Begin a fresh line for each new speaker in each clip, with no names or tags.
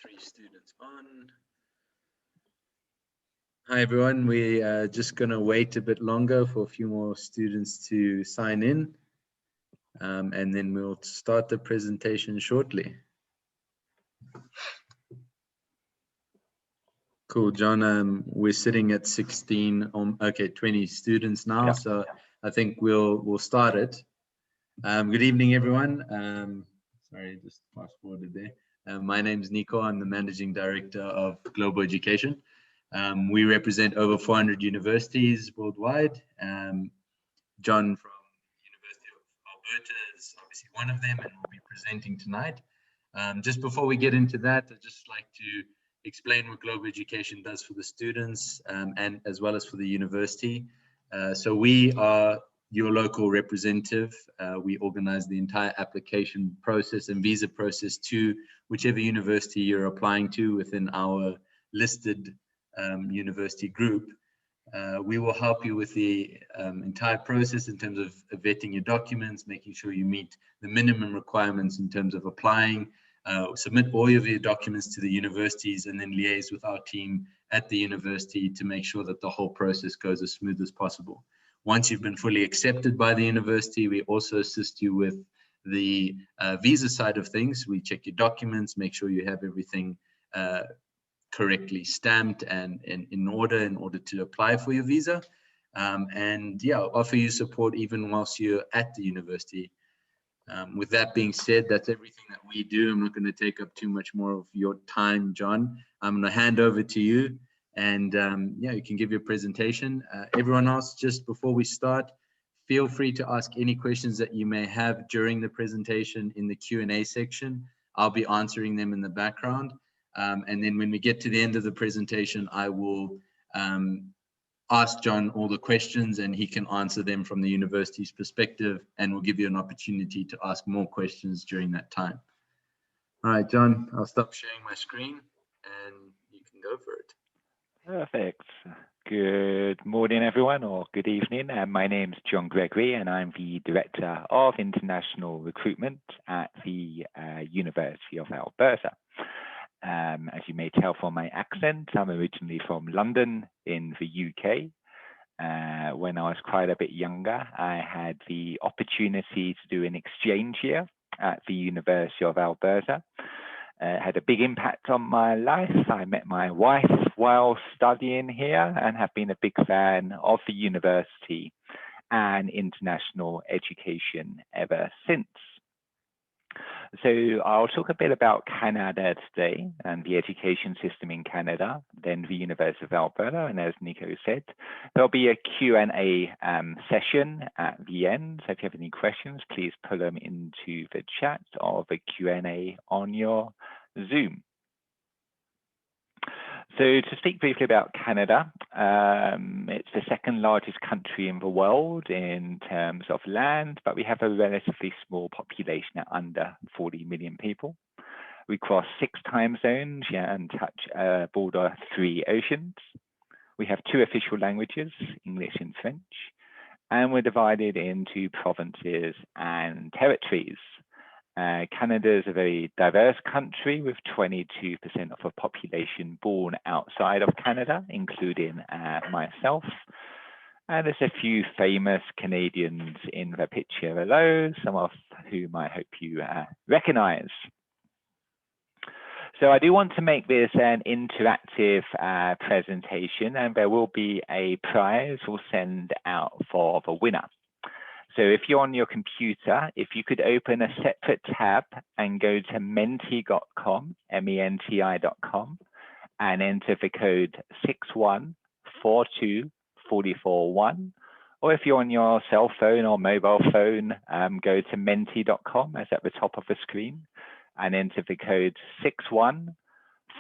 3 students on. Hi everyone, we're just going to wait a bit longer for a few more students to sign in, and then we'll start the presentation shortly. Cool, John. We're sitting at 16, 20 students now, so I think we'll start it. Good evening, everyone. Sorry, just fast forwarded there. My name is Nico. I'm the Managing Director of Global Education. We represent over 400 universities worldwide. John from University of Alberta is obviously one of them and will be presenting tonight. Just before we get into that, I'd just like to explain what global education does for the students and as well as for the university. So we are your local representative. We organize the entire application process and visa process to whichever university you're applying to within our listed university group. We will help you with the entire process in terms of vetting your documents, making sure you meet the minimum requirements in terms of applying, submit all of your documents to the universities, and then liaise with our team at the university to make sure that the whole process goes as smooth as possible. Once you've been fully accepted by the university, we also assist you with the visa side of things. We check your documents, make sure you have everything correctly stamped and in order to apply for your visa, and offer you support even whilst you're at the university. With that being said, that's everything that we do. I'm not going to take up too much more of your time, John. I'm going to hand over to you, and you can give your presentation. Everyone else, just before we start, feel free to ask any questions that you may have during the presentation in the Q&A section. I'll be answering them in the background. And then when we get to the end of the presentation, I will ask John all the questions and he can answer them from the university's perspective, and we'll give you an opportunity to ask more questions during that time. All right, John, I'll stop sharing my screen and you can go for it.
Perfect. Good morning, everyone, or good evening. My name's John Gregory, and I'm the Director of International Recruitment at the University of Alberta. As you may tell from my accent, I'm originally from London in the UK. When I was quite a bit younger, I had the opportunity to do an exchange year at the University of Alberta. It had a big impact on my life. I met my wife while studying here and have been a big fan of the university and international education ever since. So I'll talk a bit about Canada today and the education system in Canada, then the University of Alberta, and as Nico said, there'll be a Q&A session at the end. So if you have any questions, please put them into the chat or the Q&A on your Zoom. So to speak briefly about Canada, it's the second largest country in the world in terms of land, but we have a relatively small population at under 40 million people. We cross 6 time zones and touch border 3 oceans. We have 2 official languages, English and French, and we're divided into provinces and territories. Canada is a very diverse country with 22% of the population born outside of Canada, including myself. And there's a few famous Canadians in the picture below, some of whom I hope you recognize. So I do want to make this an interactive presentation, and there will be a prize we'll send out for the winner. So if you're on your computer, if you could open a separate tab and go to menti.com, MENTI.com, and enter the code 6142441, or if you're on your cell phone or mobile phone, go to menti.com, that's at the top of the screen, and enter the code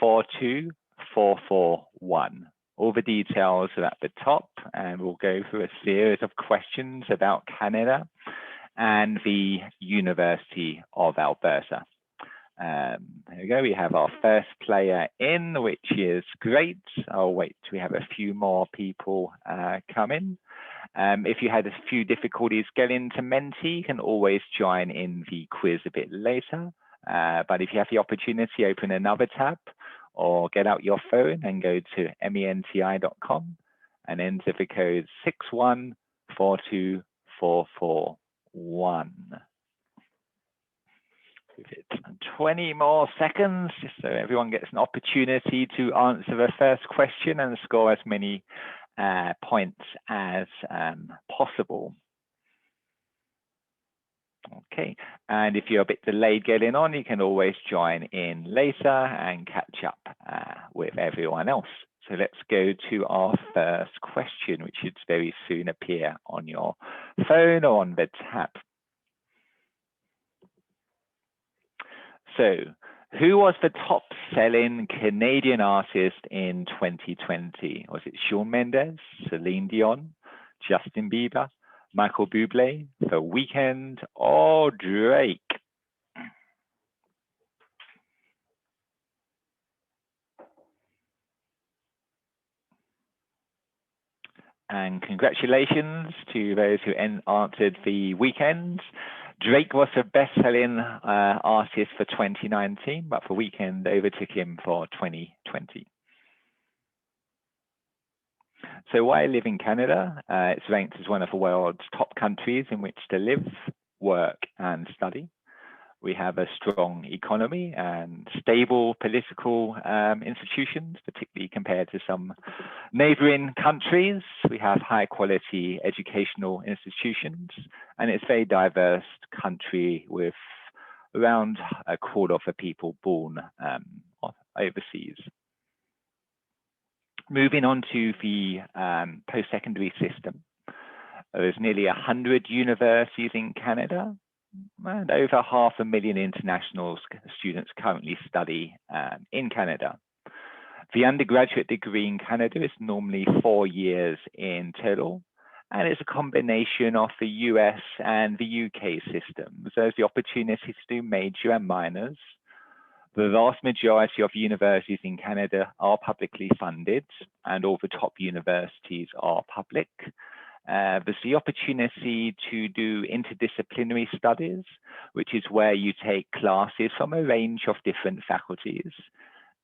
6142441. All the details are at the top, and we'll go through a series of questions about Canada and the University of Alberta. There we go. We have our first player in, which is great. I'll wait till we have a few more people come in. If you had a few difficulties getting to Menti, you can always join in the quiz a bit later. But if you have the opportunity, open another tab or get out your phone and go to menti.com and enter the code 6142441. Give it 20 more seconds just so everyone gets an opportunity to answer the first question and score as many points as possible. Okay, and if you're a bit delayed getting on, you can always join in later and catch up with everyone else. So let's go to our first question, which should very soon appear on your phone or on the tab. So, who was the top-selling Canadian artist in 2020? Was it Shawn Mendes, Celine Dion, Justin Bieber, Michael Bublé, The Weeknd, or Drake? And congratulations to those who answered The Weeknd. Drake was the best-selling artist for 2019, but The Weeknd overtook him for 2020. So why I live in Canada? It's ranked as one of the world's top countries in which to live, work, and study. We have a strong economy and stable political institutions, particularly compared to some neighboring countries. We have high quality educational institutions, and it's a very diverse country with around a quarter of the people born overseas. Moving on to the post-secondary system, there's nearly 100 universities in Canada, and over 500,000 international students currently study in Canada. The undergraduate degree in Canada is normally 4 years in total, and it's a combination of the US and the UK systems. There's the opportunity to do major and minors. The vast majority of universities in Canada are publicly funded, and all the top universities are public. There's the opportunity to do interdisciplinary studies, which is where you take classes from a range of different faculties.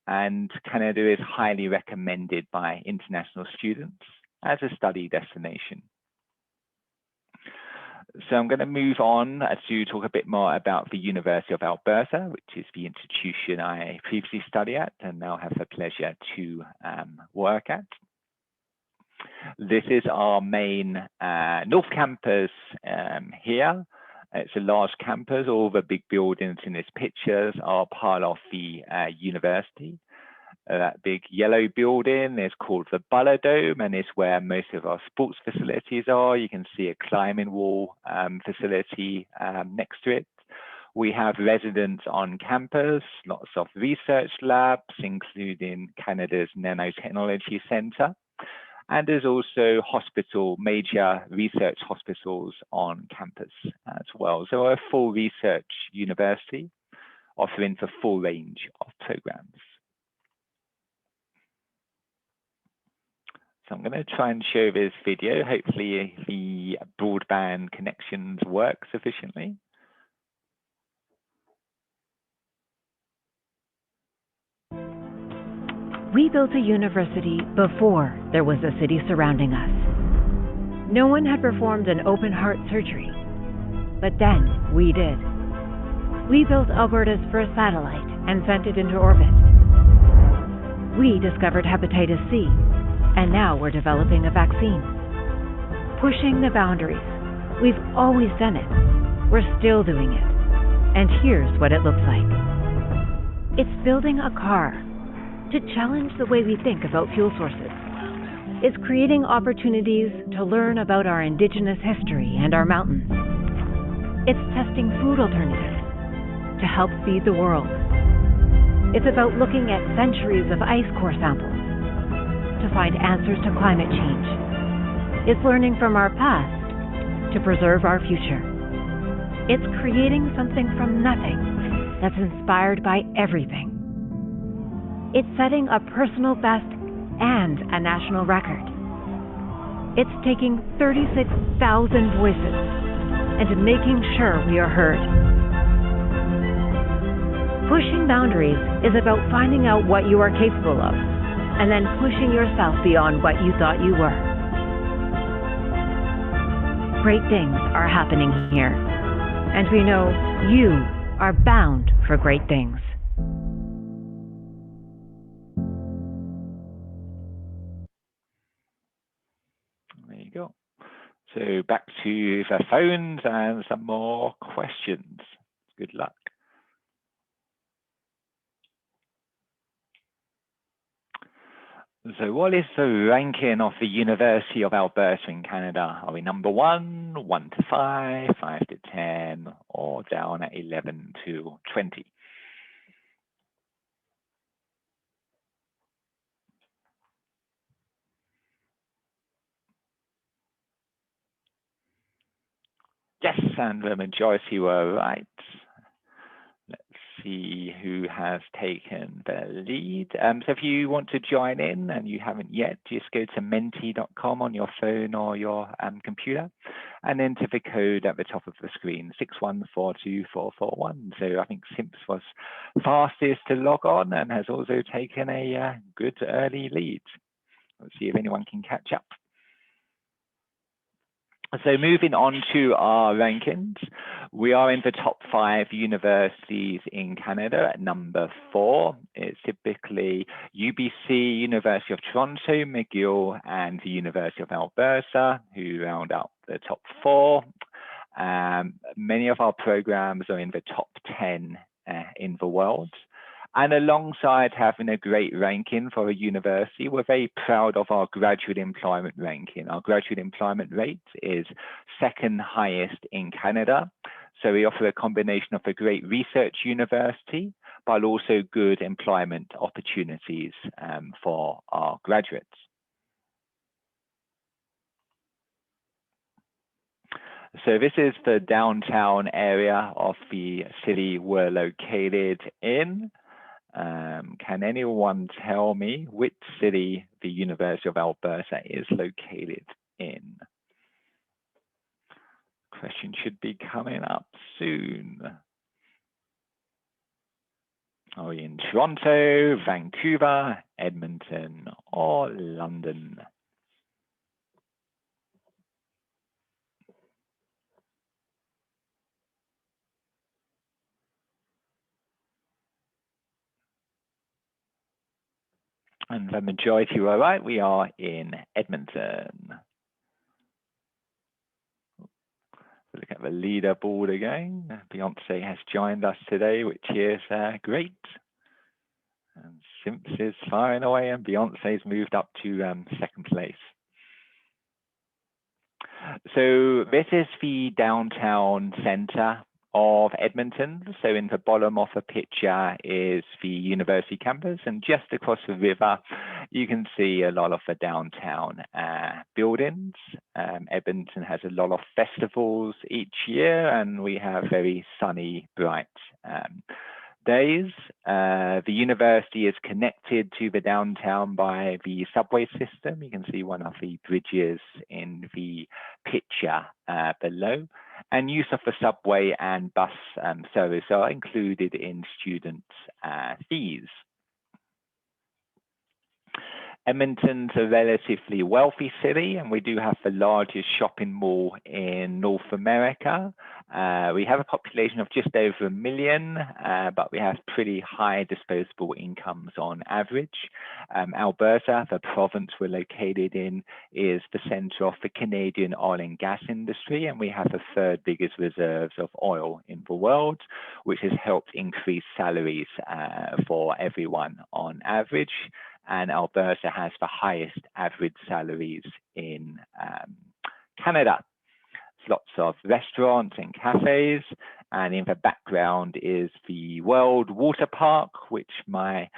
And Canada is highly recommended by international students as a study destination. So I'm going to move on to talk a bit more about the University of Alberta, which is the institution I previously studied at and now have the pleasure to work at. This is our main North Campus here. It's a large campus. All the big buildings in these pictures are part of the university. That big yellow building is called the Buller Dome, and is where most of our sports facilities are. You can see a climbing wall facility next to it. We have residents on campus, lots of research labs, including Canada's Nanotechnology Centre. And there's also major research hospitals on campus as well. So we're a full research university offering the full range of programs. So I'm going to try and show this video. Hopefully the broadband connections work sufficiently.
We built a university before there was a city surrounding us. No one had performed an open heart surgery, but then we did. We built Alberta's first satellite and sent it into orbit. We discovered hepatitis C, and now we're developing a vaccine. Pushing the boundaries. We've always done it. We're still doing it. And here's what it looks like. It's building a car to challenge the way we think about fuel sources. It's creating opportunities to learn about our Indigenous history and our mountains. It's testing food alternatives to help feed the world. It's about looking at centuries of ice core samples to find answers to climate change. It's learning from our past to preserve our future. It's creating something from nothing that's inspired by everything. It's setting a personal best and a national record. It's taking 36,000 voices and making sure we are heard. Pushing boundaries is about finding out what you are capable of and then pushing yourself beyond what you thought you were. Great things are happening here, and we know you are bound for great things.
There you go. So back to the phones and some more questions. Good luck. So what is the ranking of the University of Alberta in Canada? Are we number 1, 1 to 5, 5 to 10, or down at 11 to 20? Yes, and the majority were right. Let's see who has taken the lead. So if you want to join in and you haven't yet, just go to menti.com on your phone or your computer and enter the code at the top of the screen, 6142441. So I think Simps was fastest to log on and has also taken a good early lead. Let's see if anyone can catch up. So moving on to our rankings, we are in the top 5 universities in Canada at number 4. It's typically UBC, University of Toronto, McGill, and the University of Alberta, who round out the top 4. Many of our programs are in the top 10 in the world. And alongside having a great ranking for a university, we're very proud of our graduate employment ranking. Our graduate employment rate is 2nd highest in Canada. So we offer a combination of a great research university, but also good employment opportunities for our graduates. So this is the downtown area of the city we're located in. Can anyone tell me which city the University of Alberta is located in? Question should be coming up soon. Are we in Toronto, Vancouver, Edmonton, or London? And the majority were right, we are in Edmonton. Look at the leaderboard again. Beyonce has joined us today, which is great. And Simps is firing away and Beyonce's moved up to 2nd place. So this is the downtown center of Edmonton. So in the bottom of the picture is the university campus, and just across the river you can see a lot of the downtown buildings. Edmonton has a lot of festivals each year, and we have very sunny, bright days. The university is connected to the downtown by the subway system. You can see one of the bridges in the picture below. And use of the subway and bus service are included in student fees. Edmonton's a relatively wealthy city, and we do have the largest shopping mall in North America. We have a population of just over 1 million, but we have pretty high disposable incomes on average. Alberta, the province we're located in, is the center of the Canadian oil and gas industry, and we have the 3rd biggest reserves of oil in the world, which has helped increase salaries for everyone on average. And Alberta has the highest average salaries in Canada. There's lots of restaurants and cafes, and in the background is the World Water Park, which my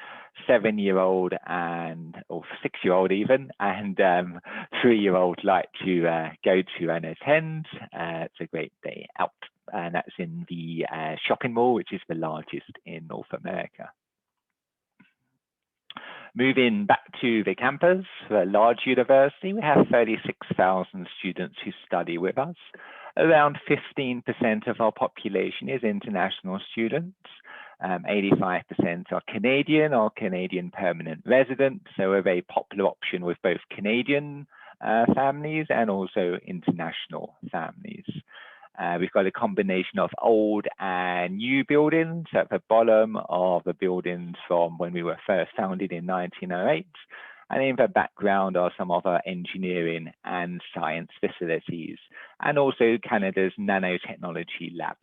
7-year-old or 6-year-old even, and 3-year-old like to go to and attend. It's a great day out, and that's in the shopping mall, which is the largest in North America. Moving back to the campus, the large university, we have 36,000 students who study with us. Around 15% of our population is international students. 85% are Canadian or Canadian permanent residents, so a very popular option with both Canadian families and also international families. We've got a combination of old and new buildings at the bottom of the buildings from when we were first founded in 1908. And in the background are some of our engineering and science facilities, and also Canada's nanotechnology lab.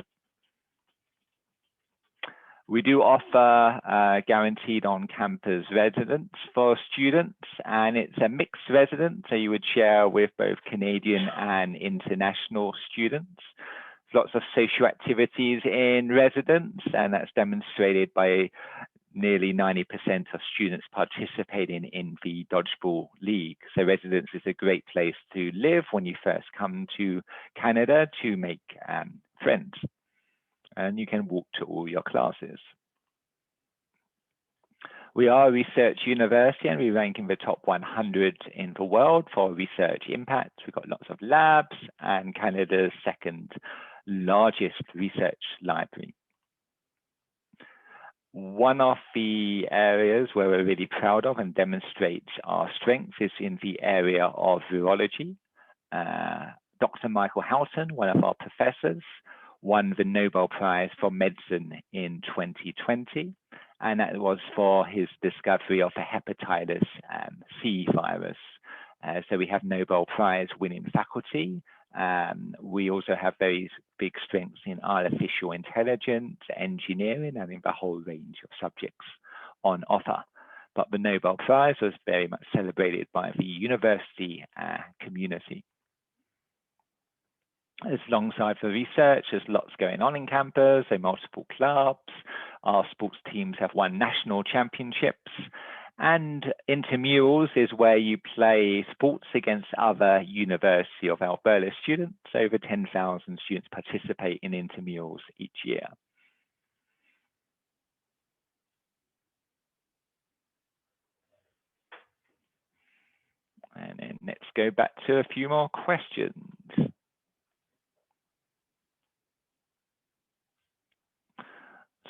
We do offer guaranteed on-campus residence for students, and it's a mixed residence, so you would share with both Canadian and international students. Lots of social activities in residence, and that's demonstrated by nearly 90% of students participating in the Dodgeball League. So residence is a great place to live when you first come to Canada to make friends. And you can walk to all your classes. We are a research university and we rank in the top 100 in the world for research impact. We've got lots of labs and Canada's second largest research library. One of the areas where we're really proud of and demonstrates our strength is in the area of virology. Dr. Michael Houghton, one of our professors, won the Nobel Prize for Medicine in 2020, and that was for his discovery of the hepatitis C virus. So we have Nobel Prize winning faculty. We also have very big strengths in artificial intelligence, engineering, and in the whole range of subjects on offer. But the Nobel Prize was very much celebrated by the university community. Alongside the research, there's lots going on in campus, so multiple clubs. Our sports teams have won national championships. And intramurals is where you play sports against other University of Alberta students. Over 10,000 students participate in intramurals each year. And then let's go back to a few more questions.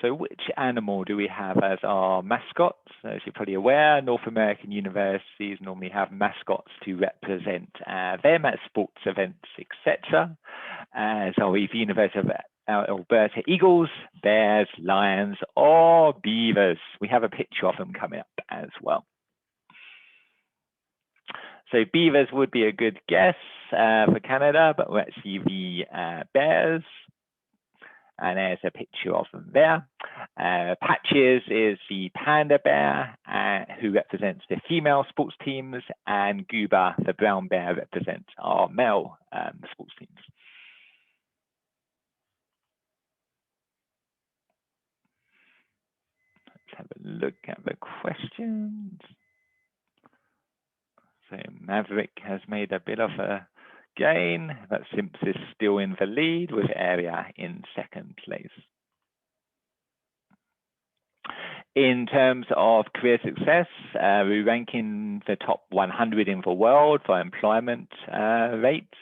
So which animal do we have as our mascots? As you're probably aware, North American universities normally have mascots to represent them at sports events, etc. So we've University of Alberta Eagles, bears, lions, or beavers. We have a picture of them coming up as well. So beavers would be a good guess for Canada, but we're actually the bears. And there's a picture of them there. Patches is the panda bear, who represents the female sports teams, and Gooba, the brown bear, represents our male sports teams. Let's have a look at the questions. So Maverick has made a bit of a gain, but Simps is still in the lead with Area in second place. In terms of career success, we rank in the top 100 in the world for employment rates.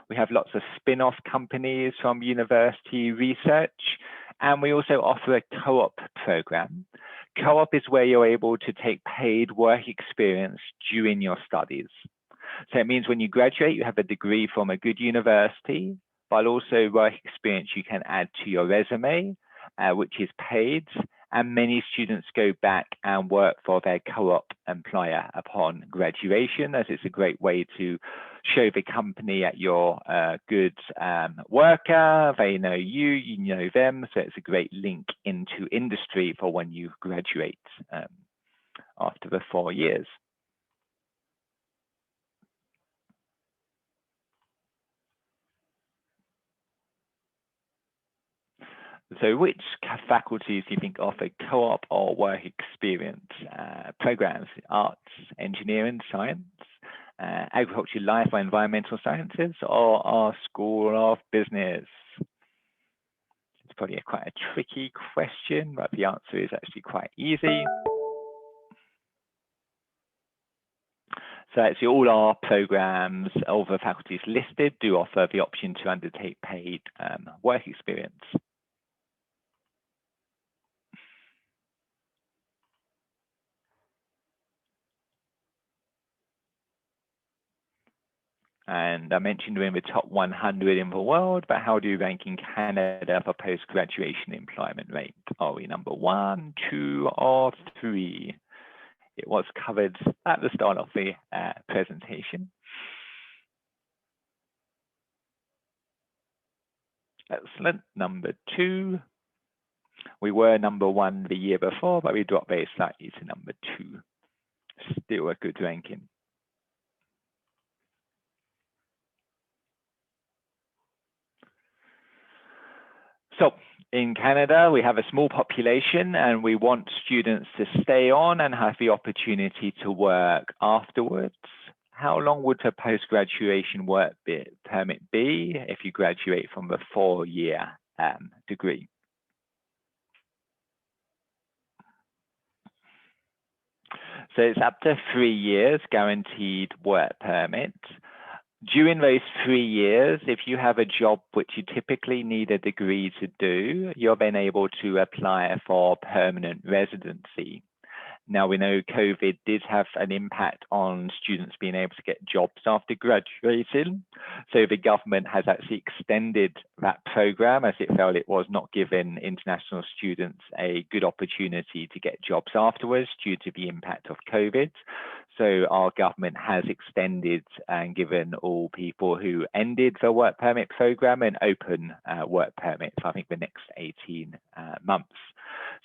We have lots of spin-off companies from university research, and we also offer a co-op program. Co-op is where you're able to take paid work experience during your studies. So it means when you graduate, you have a degree from a good university, but also work experience you can add to your resume, which is paid. And many students go back and work for their co-op employer upon graduation, as it's a great way to show the company that you're a good worker. They know you, you know them. So it's a great link into industry for when you graduate after the 4 years. So which faculties do you think offer co-op or work experience programs? Arts, engineering, science, agriculture, life or environmental sciences, or our School of Business? It's probably quite a tricky question, but the answer is actually quite easy. So actually all our programs, all the faculties listed do offer the option to undertake paid work experience. And I mentioned we're in the top 100 in the world, but how do you rank in Canada for post-graduation employment rate? Are we number 1, 2, or 3? It was covered at the start of the presentation. Excellent. Number 2. We were number 1 the year before, but we dropped very slightly to number 2. Still a good ranking. So in Canada, we have a small population and we want students to stay on and have the opportunity to work afterwards. How long would a post-graduation work permit be if you graduate from a 4-year degree? So it's up to 3 years guaranteed work permit. During those 3 years, if you have a job which you typically need a degree to do, you're then able to apply for permanent residency. Now, we know COVID did have an impact on students being able to get jobs after graduating. So the government has actually extended that program as it felt it was not giving international students a good opportunity to get jobs afterwards due to the impact of COVID. So our government has extended and given all people who ended the work permit program an open work permit for I think the next 18 months.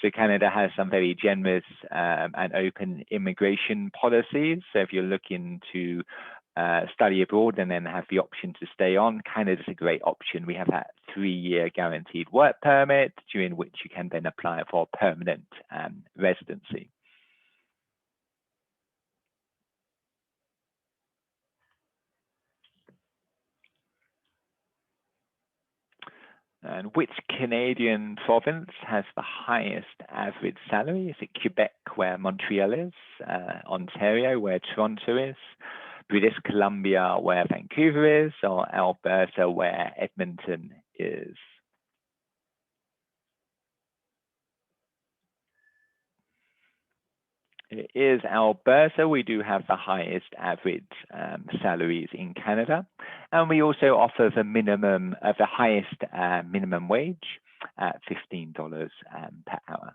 So Canada has some very generous and open immigration policies. So if you're looking to study abroad and then have the option to stay on, Canada's a great option. We have that 3-year guaranteed work permit during which you can then apply for permanent residency. And which Canadian province has the highest average salary? Is it Quebec, where Montreal is, Ontario, where Toronto is, British Columbia, where Vancouver is, or Alberta, where Edmonton is? It is Alberta. We do have the highest average salaries in Canada, and we also offer the minimum, the highest minimum wage at $15 per hour.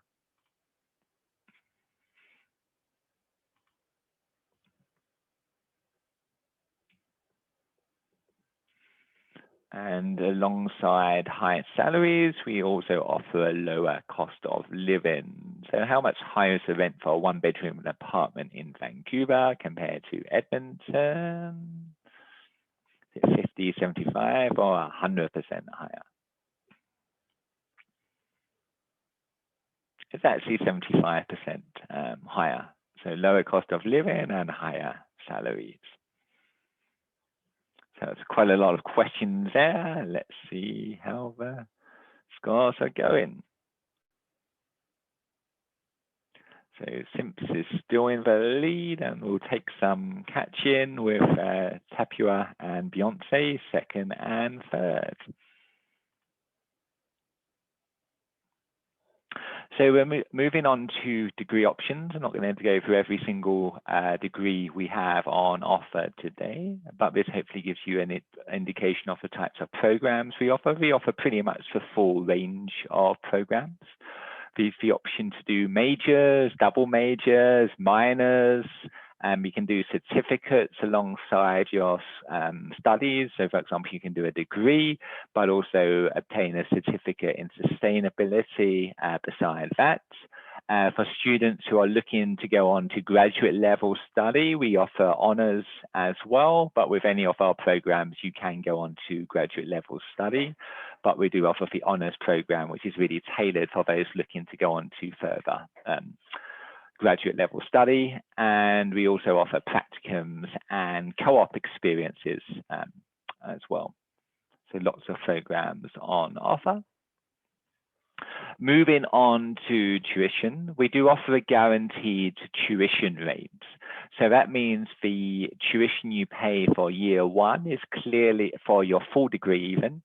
And alongside high salaries, we also offer a lower cost of living. So how much higher is the rent for a 1-bedroom apartment in Vancouver compared to Edmonton? Is it 50, 75, or 100% higher? It's actually 75% higher. So lower cost of living and higher salaries. So it's quite a lot of questions there. Let's see how the scores are going. So Simps is still in the lead, and we'll take some catch-in with Tapua and Beyonce, 2nd and 3rd. So we're moving on to degree options. I'm not going to go through every single degree we have on offer today, but this hopefully gives you an indication of the types of programs we offer. We offer pretty much the full range of programs. There's the option to do majors, double majors, minors, and we can do certificates alongside your studies. So for example, you can do a degree, but also obtain a certificate in sustainability besides that. For students who are looking to go on to graduate level study, we offer honors as well, but with any of our programs, you can go on to graduate level study. But we do offer the honors program, which is really tailored for those looking to go on to further graduate level study. And we also offer practicums and co-op experiences as well. So lots of programs on offer. Moving on to tuition, we do offer a guaranteed tuition rate. So that means the tuition you pay for year 1 is clearly, for your full degree even,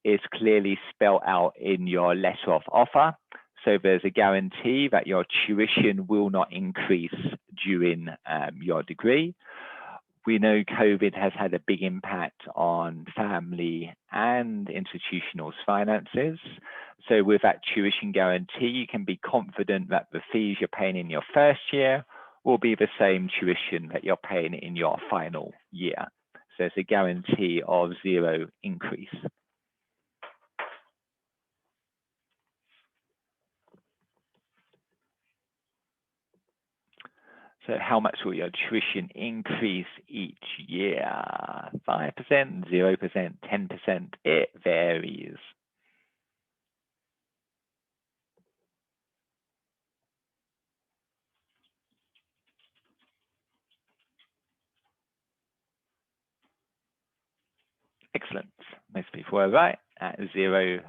is clearly spelled out in your letter of offer. So there's a guarantee that your tuition will not increase during your degree. We know COVID has had a big impact on family and institutional finances. So with that tuition guarantee, you can be confident that the fees you're paying in your first year will be the same tuition that you're paying in your final year. So it's a guarantee of zero increase. So how much will your tuition increase each year? 5%, 0%, 10%, it varies. Excellent. Most people are right at 0%.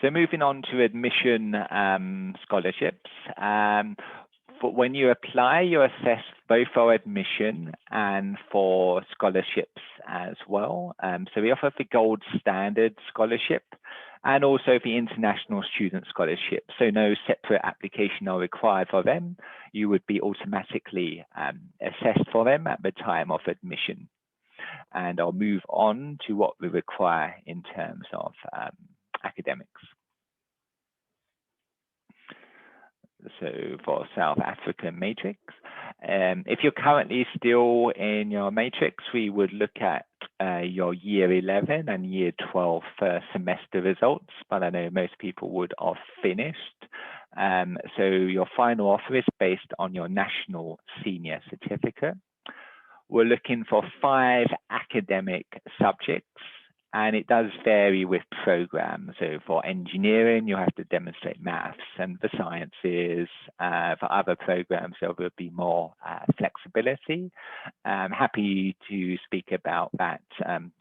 So moving on to admission scholarships. But when you apply, you're assessed both for admission and for scholarships as well. So we offer the Gold Standard Scholarship and also the International Student Scholarship. So no separate application are required for them. You would be automatically assessed for them at the time of admission. And I'll move on to what we require in terms of academics. So for South African matrix, if you're currently still in your matrix, we would look at your year 11 and year 12 first semester results, but I know most people would have finished. So your final offer is based on your national senior certificate. We're looking for 5 academic subjects, and it does vary with programs. So for engineering, you have to demonstrate maths and the sciences. For other programs, there will be more flexibility. I'm happy to speak about that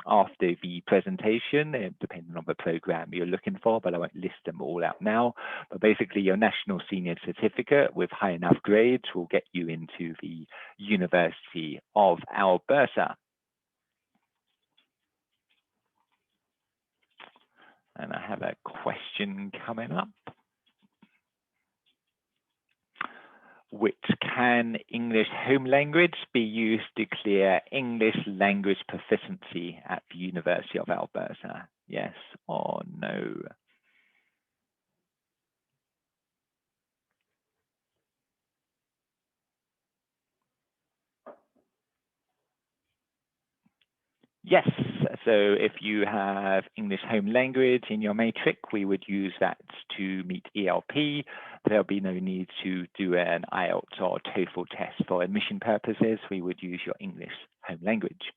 after the presentation, depending on the program you're looking for, but I won't list them all out now. But basically, your national senior certificate with high enough grades will get you into the University of Alberta. And I have a question coming up. Which can English home language be used to clear English language proficiency at the University of Alberta? Yes or no? Yes, so if you have English home language in your matric, we would use that to meet ELP. There'll be no need to do an IELTS or TOEFL test for admission purposes. We would use your English home language.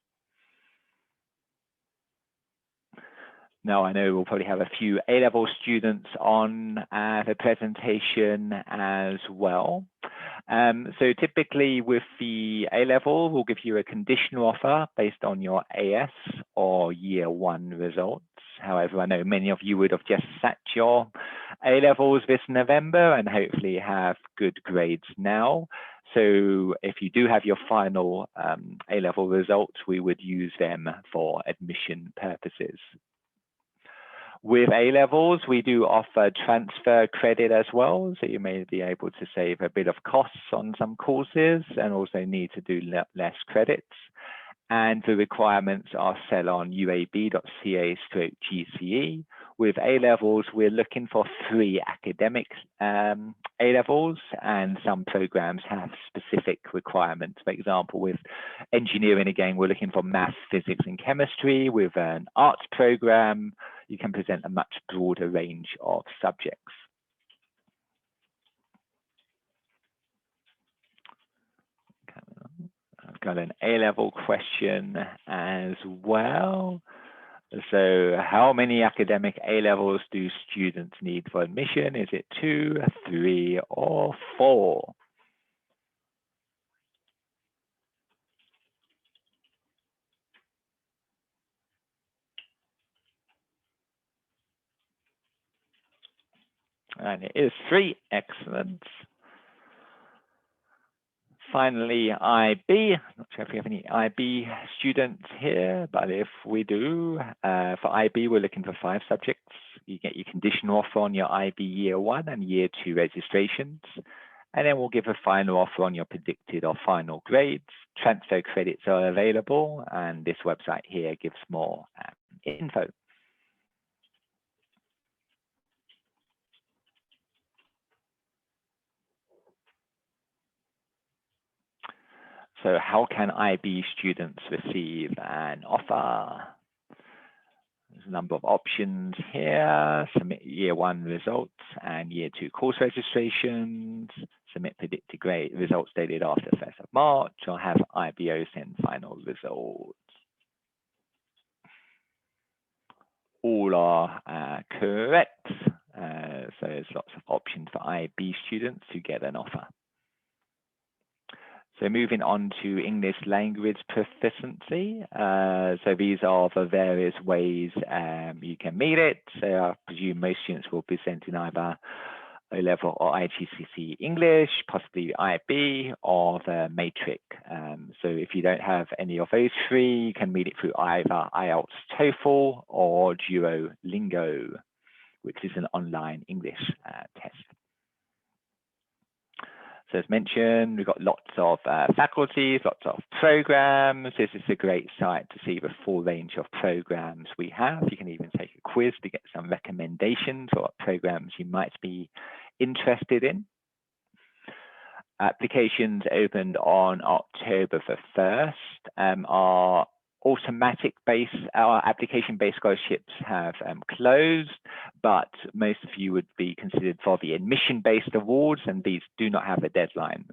Now, I know we'll probably have a few A-level students on the presentation as well. So typically with the A-level, we'll give you a conditional offer based on your AS or year 1 results. However, I know many of you would have just sat your A-levels this November and hopefully have good grades now. So if you do have your final A-level results, we would use them for admission purposes. With A-levels, we do offer transfer credit as well, so you may be able to save a bit of costs on some courses and also need to do less credits. And the requirements are set on uab.ca/GCE. With A-levels, we're looking for 3 academic A-levels, and some programs have specific requirements. For example, with engineering, again, we're looking for math, physics, and chemistry. With an arts program, you can present a much broader range of subjects. I've got an A-level question as well. So how many academic A-levels do students need for admission? Is it 2, 3, or 4? And it is 3. Excellent. Finally, IB. Not sure if we have any IB students here, but if we do, for IB, we're looking for 5 subjects. You get your conditional offer on your IB year 1 and year 2 registrations. And then we'll give a final offer on your predicted or final grades. Transfer credits are available, and this website here gives more info. So how can IB students receive an offer? There's a number of options here. Submit year 1 results and year 2 course registrations. Submit predicted grade results dated after 1st of March, or have IBO send final results. All are correct. So there's lots of options for IB students to get an offer. So moving on to English language proficiency. So these are the various ways you can meet it. So I presume most students will present in either O-level or IGCSE English, possibly IB, or the matrix. So if you don't have any of those 3, you can meet it through either IELTS TOEFL or Duolingo, which is an online English test. So as mentioned, we've got lots of faculties, lots of programs. This is a great site to see the full range of programs we have. You can even take a quiz to get some recommendations or programs you might be interested in. Applications opened on October the 1st. Our application-based scholarships have closed, but most of you would be considered for the admission-based awards, and these do not have a deadline.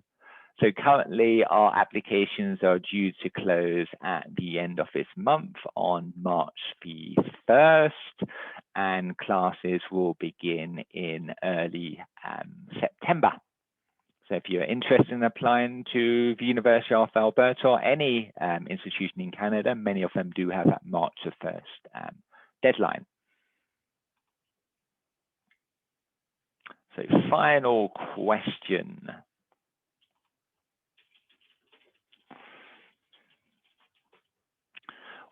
So currently, our applications are due to close at the end of this month on March the 1st, and classes will begin in early September. So if you're interested in applying to the University of Alberta or any institution in Canada, many of them do have that March the 1st deadline. So final question.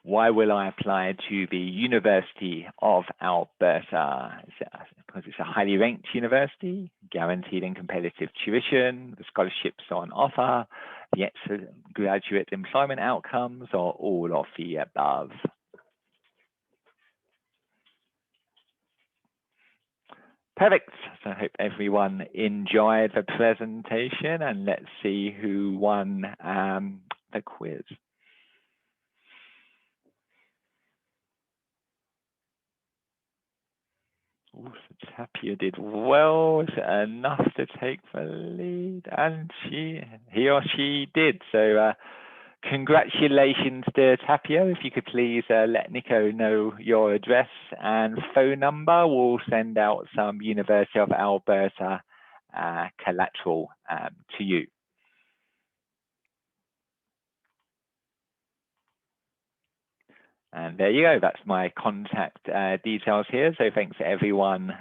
Why will I apply to the University of Alberta? Because it's a highly ranked university, guaranteed and competitive tuition, the scholarships are on offer, the excellent graduate employment outcomes, or all of the above. Perfect. So I hope everyone enjoyed the presentation, and let's see who won the quiz. Oh, Tapia did well. Is it enough to take the lead? And he or she did. So congratulations to Tapia. If you could please let Nico know your address and phone number, we'll send out some University of Alberta collateral to you. And there you go, that's my contact details here. So thanks to everyone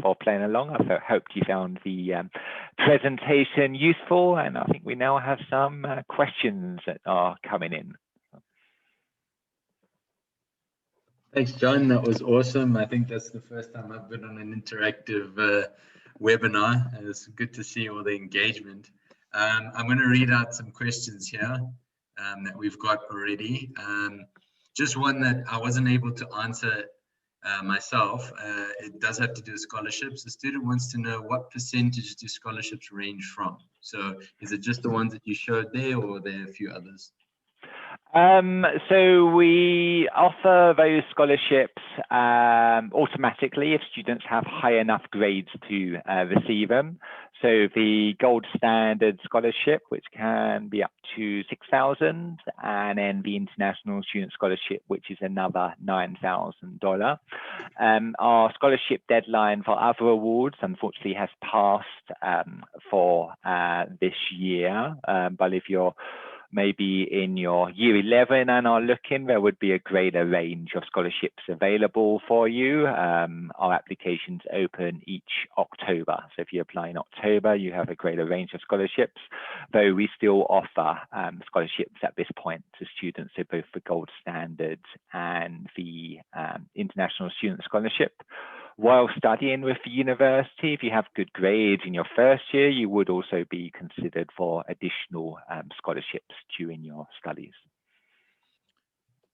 for playing along. I hope you found the presentation useful, and I think we now have some questions that are coming in.
Thanks, John. That was awesome. I think that's the first time I've been on an interactive webinar. It's good to see all the engagement. I'm going to read out some questions here that we've got already. Just one that I wasn't able to answer myself. It does have to do with scholarships. The student wants to know, what percentage do scholarships range from? So is it just the ones that you showed there, or are there a few others?
So we offer those scholarships automatically if students have high enough grades to receive them. So the gold standard scholarship, which can be up to $6,000, and then the international student scholarship, which is another $9,000. Our scholarship deadline for other awards, unfortunately, has passed for this year. But if you're maybe in your year 11 and are looking, there would be a greater range of scholarships available for you. Our applications open each October. So if you apply in October, you have a greater range of scholarships, though we still offer scholarships at this point to students, so both the gold standard and the international student scholarship. while studying with the university, if you have good grades in your first year, you would also be considered for additional scholarships during your studies.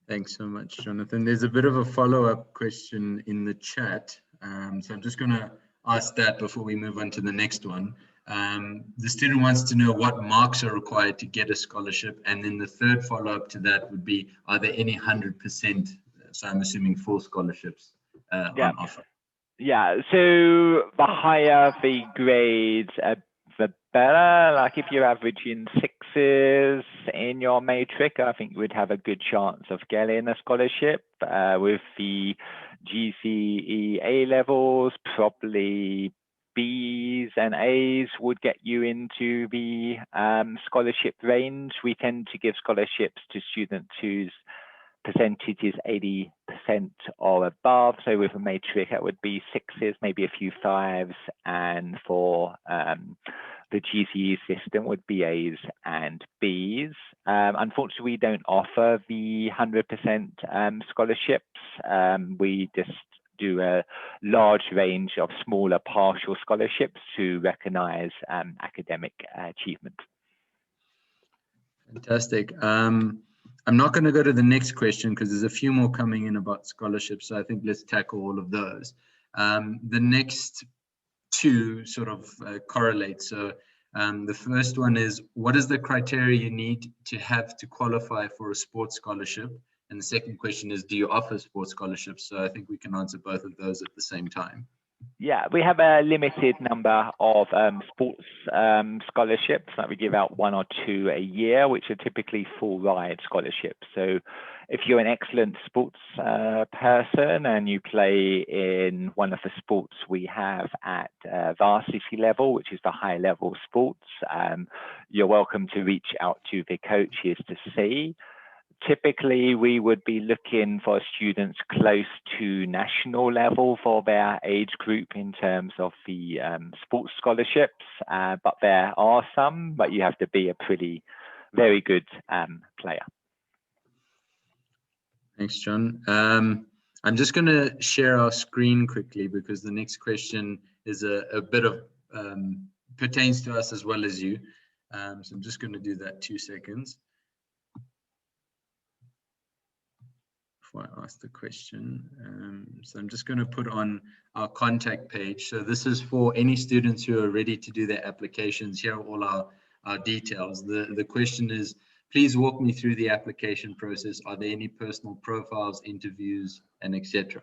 Thanks so much, Jonathan. There's a bit of a follow-up question in the chat. So I'm just going to ask that before we move on to the next one. The student wants to know what marks are required to get a scholarship. And then the third follow-up to that would be, are there any 100%, so I'm assuming full scholarships on offer?
Yeah, so the higher the grades, the better. Like if you're averaging 6s in your matric, I think you would have a good chance of getting a scholarship. With the GCE A levels, probably Bs and As would get you into the scholarship range. We tend to give scholarships to students whose percentage is 80% or above. So with a matric, it would be 6s, maybe a few 5s, and for the GCE system would be A's and B's. Unfortunately, we don't offer the 100% scholarships. We just do a large range of smaller partial scholarships to recognize academic achievement.
Fantastic. I'm not going to go to the next question because there's a few more coming in about scholarships. So I think let's tackle all of those. The next two sort of correlate. So the first one is, what is the criteria you need to have to qualify for a sports scholarship? And the second question is, do you offer sports scholarships? So I think we can answer both of those at the same time.
Yeah, we have a limited number of sports scholarships that we give out 1 or 2 a year, which are typically full ride scholarships. So if you're an excellent sports person and you play in one of the sports we have at varsity level, which is the high level sports, you're welcome to reach out to the coaches to see. Typically, we would be looking for students close to national level for their age group in terms of the sports scholarships, but there are some, but you have to be a very good player.
Thanks, John. I'm just going to share our screen quickly because the next question is a bit of pertains to us as well as you. So I'm just going to do that 2 seconds. I asked the question. So I'm just going to put on our contact page. So this is for any students who are ready to do their applications. Here are all our details. The question is, please walk me through the application process. Are there any personal profiles, interviews, and etc.?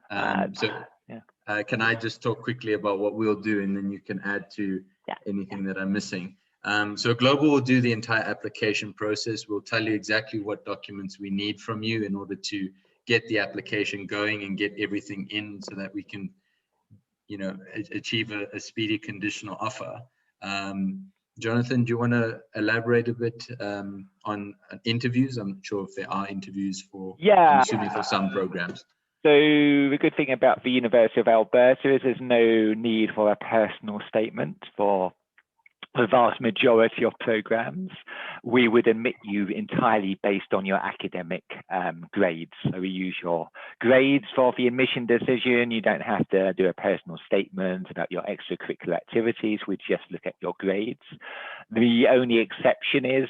Can I just talk quickly about what we'll do, and then you can add to anything that I'm missing. So Global will do the entire application process. We'll tell you exactly what documents we need from you in order to get the application going and get everything in so that we can, achieve a speedy conditional offer. Jonathan, do you want to elaborate a bit on interviews? I'm not sure if there are interviews for, I'm assuming for some programs.
So the good thing about the University of Alberta is there's no need for a personal statement for the vast majority of programs. We would admit you entirely based on your academic grades. So we use your grades for the admission decision. You don't have to do a personal statement about your extracurricular activities. We just look at your grades. The only exception is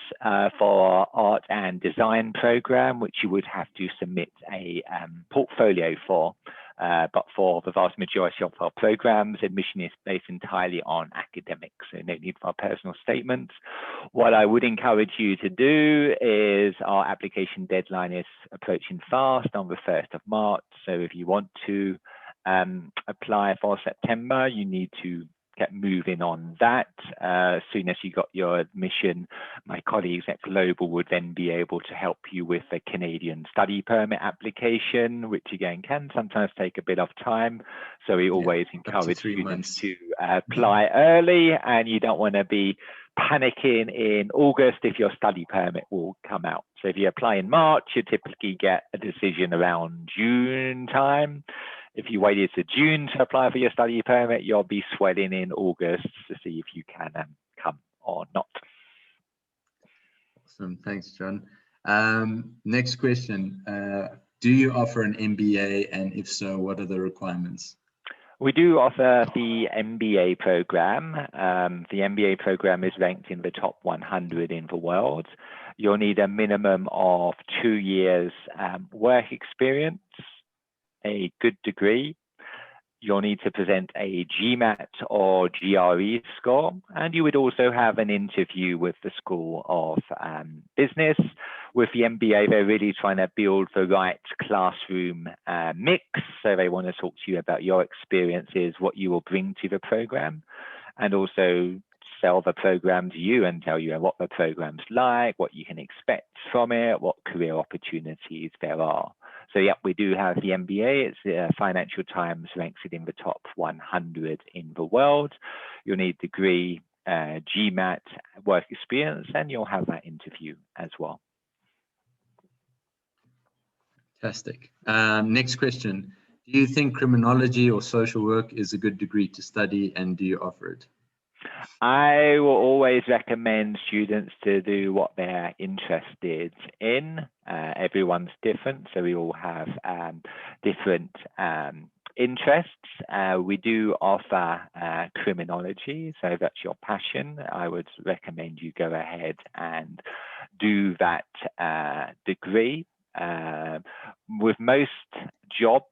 for our art and design program, which you would have to submit a portfolio for. But for the vast majority of our programs, admission is based entirely on academics, so no need for a personal statement. What I would encourage you to do is, our application deadline is approaching fast on the 1st of March. So if you want to apply for September, you need to get moving on that. As soon as you got your admission, my colleagues at Global would then be able to help you with a Canadian study permit application, which again can sometimes take a bit of time. So we always encourage students to apply early, and you don't want to be panicking in August if your study permit will come out. So if you apply in March, you typically get a decision around June time. If you waited to June to apply for your study permit, you'll be sweating in August to see if you can come or not.
Awesome, thanks, John. Next question, do you offer an MBA, and if so, what are the requirements?
We do offer the MBA program. The MBA program is ranked in the top 100 in the world. You'll need a minimum of 2 years work experience, a good degree. You'll need to present a GMAT or GRE score, and you would also have an interview with the School of Business. With the MBA, they're really trying to build the right classroom mix. So they want to talk to you about your experiences, what you will bring to the program, and also sell the program to you and tell you what the program's like, what you can expect from it, what career opportunities there are. So yeah, we do have the MBA. It's Financial Times ranks it in the top 100 in the world. You'll need degree, GMAT, work experience, and you'll have that interview as well.
Fantastic. Next question. Do you think criminology or social work is a good degree to study, and do you offer it?
I will always recommend students to do what they're interested in. Everyone's different, so we all have different interests. We do offer criminology, so if that's your passion, I would recommend you go ahead and do that degree. With most jobs,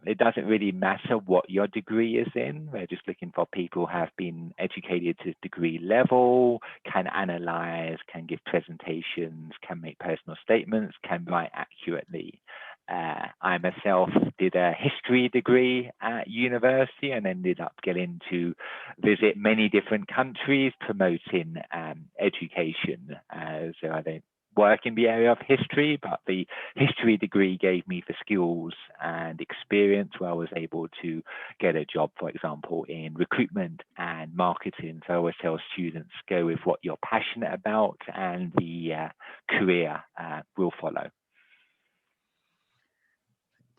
it doesn't really matter what your degree is in. We're just looking for people who have been educated to degree level, can analyze, can give presentations, can make personal statements, can write accurately. I myself did a history degree at university and ended up getting to visit many different countries promoting education. So I don't work in the area of history, but the history degree gave me the skills and experience where I was able to get a job, for example, in recruitment and marketing. So I always tell students, go with what you're passionate about, and the career will follow.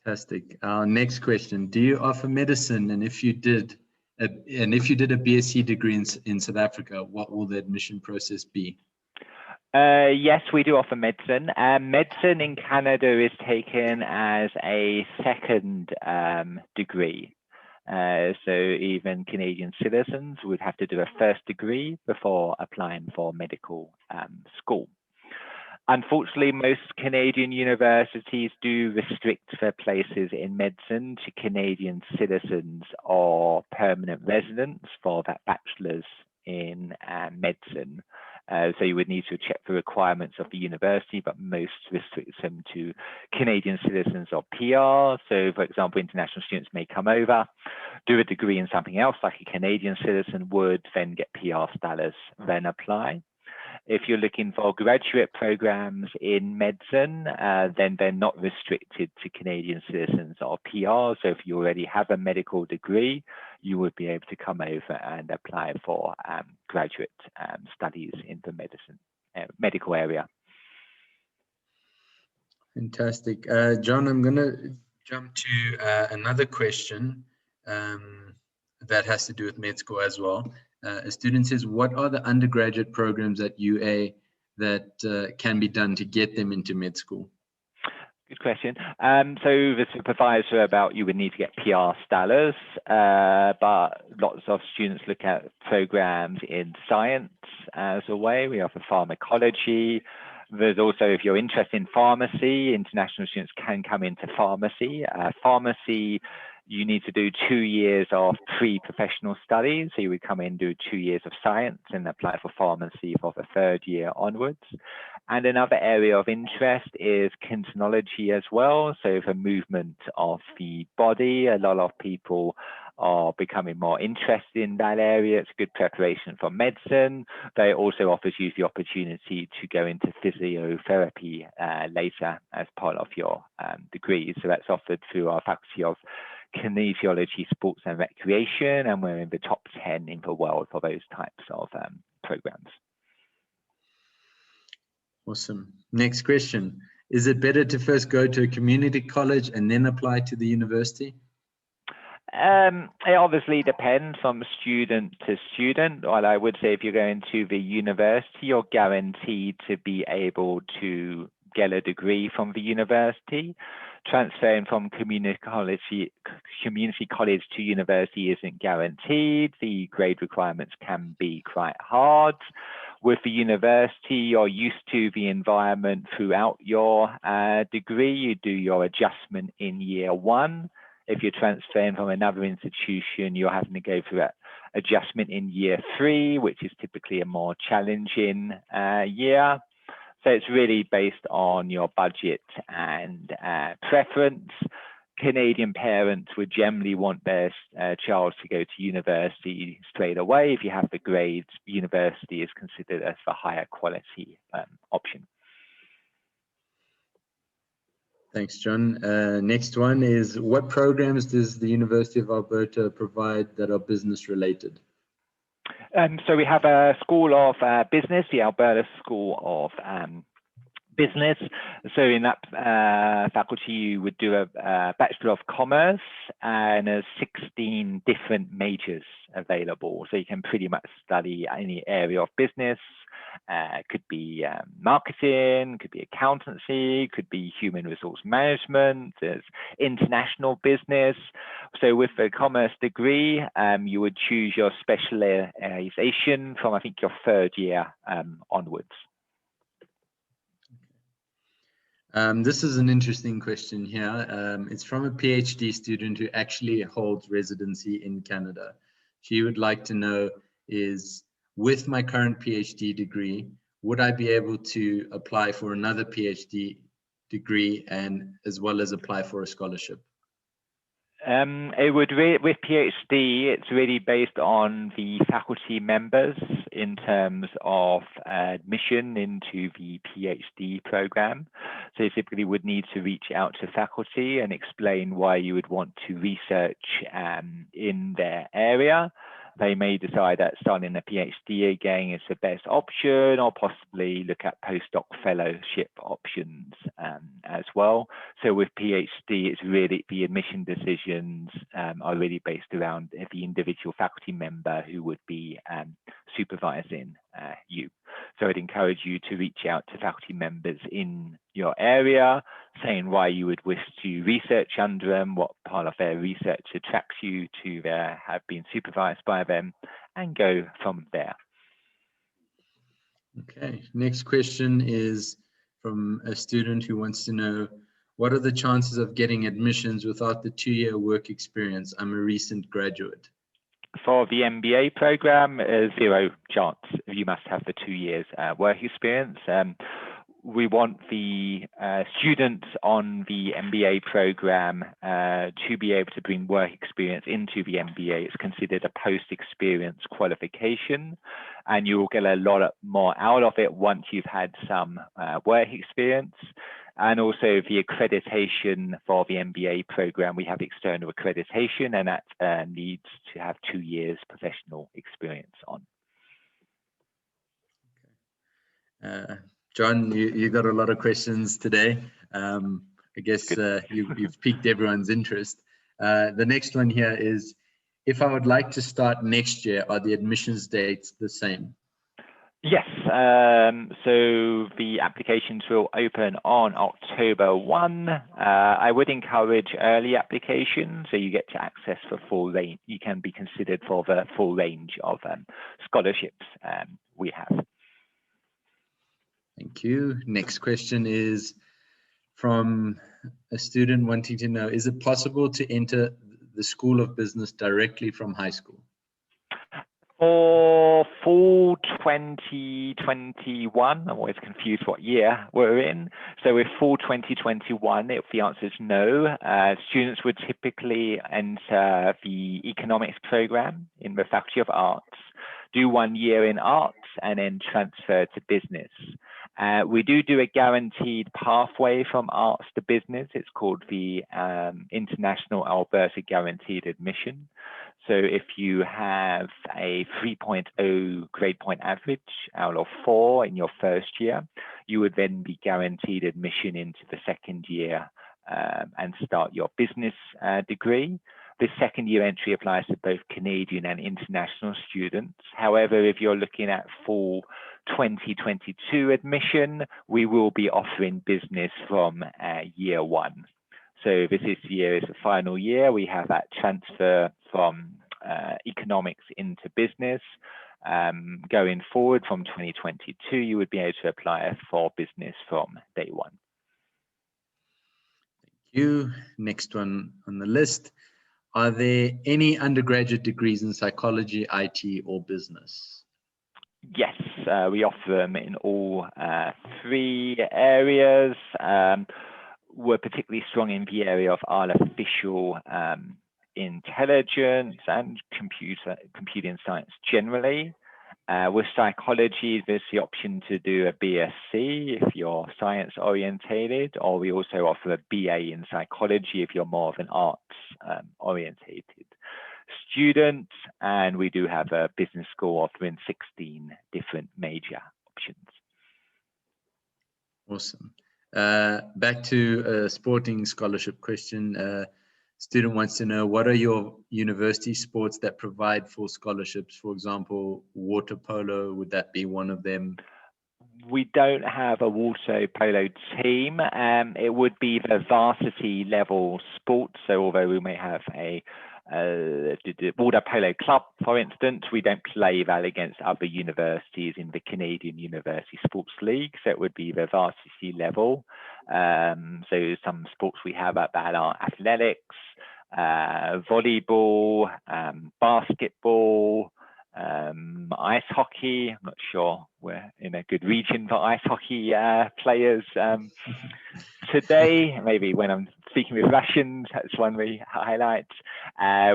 Fantastic. Our next question: do you offer medicine? And if you did a BSc degree in South Africa, what will the admission process be?
Yes, we do offer medicine. Medicine in Canada is taken as a second degree. So even Canadian citizens would have to do a first degree before applying for medical school. Unfortunately, most Canadian universities do restrict their places in medicine to Canadian citizens or permanent residents for that bachelor's in medicine. So you would need to check the requirements of the university, but most restrict them to Canadian citizens or PR. So for example, international students may come over, do a degree in something else like a Canadian citizen would, then get PR status, then apply. If you're looking for graduate programs in medicine, then they're not restricted to Canadian citizens or PR. So if you already have a medical degree, you would be able to come over and apply for graduate studies in the medical area.
Fantastic. John, I'm going to jump to another question that has to do with med school as well. A student says, what are the undergraduate programs at UA that can be done to get them into med school?
Good question. So the supervisor about you would need to get PR status, but lots of students look at programs in science as a way. We offer pharmacology. There's also, if you're interested in pharmacy, international students can come into pharmacy. Pharmacy, you need to do 2 years of pre-professional studies. So you would come in, do 2 years of science and apply for pharmacy for the 3rd year onwards. And another area of interest is kinesiology as well. So the movement of the body, a lot of people are becoming more interested in that area. It's a good preparation for medicine. They also offers you the opportunity to go into physiotherapy later as part of your degree. So that's offered through our Faculty of Kinesiology, Sports and Recreation, and we're in the top 10 in the world for those types of programs.
Awesome. Next question. Is it better to first go to a community college and then apply to the university?
It obviously depends from student to student. Well, I would say if you're going to the university, you're guaranteed to be able to get a degree from the university. transferring from community college to university isn't guaranteed. The grade requirements can be quite hard. With the university, you're used to the environment throughout your degree. You do your adjustment in year one. If you're transferring from another institution, you're having to go through that adjustment in year three, which is typically a more challenging year. So it's really based on your budget and preference. Canadian parents would generally want their child to go to university straight away. If you have the grades, university is considered as the higher quality option.
Thanks, John. Next one is, what programs does the University of Alberta provide that are business related?
So we have a School of Business, the Alberta School of Business. So in that faculty, you would do a Bachelor of Commerce, and there's 16 different majors available. So you can pretty much study any area of business. Could be marketing, could be accountancy, could be human resource management, there's international business. So with a commerce degree, you would choose your specialization from, I think, your third year onwards.
This is an interesting question here. It's from a PhD student who actually holds residency in Canada. She would like to know is, with my current PhD degree, would I be able to apply for another PhD degree and as well as apply for a scholarship?
It would with PhD, it's really based on the faculty members in terms of admission into the PhD program. So you typically would need to reach out to faculty and explain why you would want to research in their area. They may decide that starting a PhD again is the best option, or possibly look at postdoc fellowship options as well. So with PhD, it's really the admission decisions are really based around the individual faculty member who would be supervising you. So I'd encourage you to reach out to faculty members in your area, saying why you would wish to research under them, what part of their research attracts you to have been supervised by them, and go from there.
Okay, next question is from a student who wants to know, what are the chances of getting admissions without the 2-year work experience? I'm a recent graduate.
For the MBA program, 0 chance. You must have the 2 years work experience. We want the students on the MBA program to be able to bring work experience into the MBA. It's considered a post-experience qualification, and you will get a lot more out of it once you've had some work experience. And also the accreditation for the MBA program, we have external accreditation, and that needs to have 2 years professional experience on.
John, you got a lot of questions today. I guess you've piqued everyone's interest. The next one here is, if I would like to start next year, are the admissions dates the same?
Yes, so the applications will open on October 1. I would encourage early applications, so you get to access the full range. You can be considered for the full range of scholarships we have.
Thank you. Next question is from a student wanting to know, is it possible to enter the School of Business directly from high school?
For full 2021, I'm always confused what year we're in. So with full 2021, if the answer is no, students would typically enter the economics program in the Faculty of Arts, do 1 year in arts, and then transfer to business. We do a guaranteed pathway from arts to business. It's called the International Alberta Guaranteed Admission. So if you have a 3.0 grade point average out of 4 in your first year, you would then be guaranteed admission into the second year and start your business degree. This second year entry applies to both Canadian and international students. However, if you're looking at full 2022 admission, we will be offering business from year 1. So this year is the final year. We have that transfer from economics into business. Going forward from 2022, you would be able to apply for business from day one.
Thank you. Next one on the list. Are there any undergraduate degrees in psychology, IT, or business?
Yes, we offer them in all three areas. We're particularly strong in the area of artificial intelligence and computing science generally. With psychology, there's the option to do a BSc if you're science orientated, or we also offer a BA in psychology if you're more of an arts orientated student. And we do have a business school offering 16 different major options.
Awesome. Back to a sporting scholarship question. Student wants to know, what are your university sports that provide full scholarships? For example, water polo, would that be one of them?
We don't have a water polo team. It would be the varsity level sports. So although we may have a water polo club, for instance, we don't play that against other universities in the Canadian University Sports League. So it would be the varsity level. So some sports we have at that are athletics, volleyball, basketball, ice hockey. I'm not sure we're in a good region for ice hockey players today. Maybe when I'm speaking with Russians, that's one we highlight.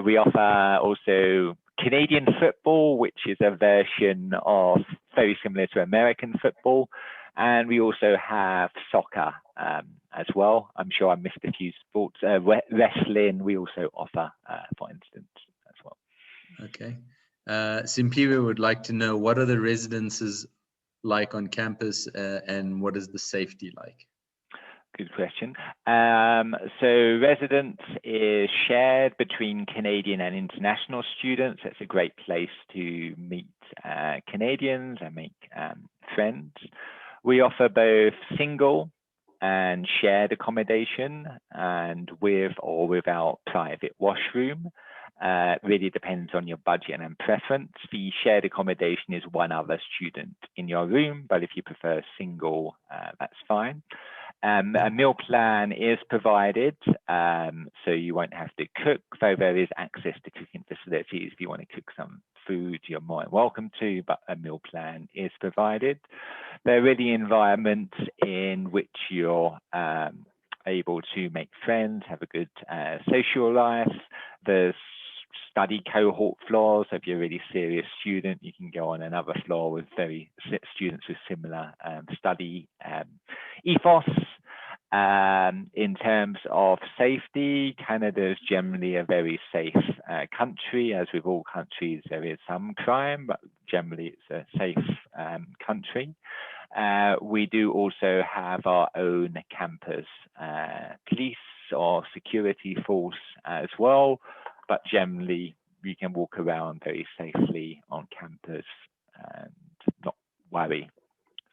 We offer also Canadian football, which is a version of very similar to American football. And we also have soccer as well. I'm sure I missed a few sports. Wrestling, we also offer, for instance, as well.
Okay. Simpiwe would like to know, what are the residences like on campus and what is the safety like?
Good question. So residence is shared between Canadian and international students. It's a great place to meet Canadians and make friends. We offer both single and shared accommodation, and with or without private washroom. Really depends on your budget and preference. The shared accommodation is one other student in your room, but if you prefer single, that's fine. A meal plan is provided, so you won't have to cook, though there is access to cooking facilities. If you want to cook some food, you're more than welcome to, but a meal plan is provided. There are really environments in which you're able to make friends, have a good social life. There's study cohort floors. So if you're a really serious student, you can go on another floor with students with similar study ethos. In terms of safety, Canada is generally a very safe country. As with all countries, there is some crime, but generally it's a safe country. We do also have our own campus police or security force as well, but generally we can walk around very safely on campus and not worry.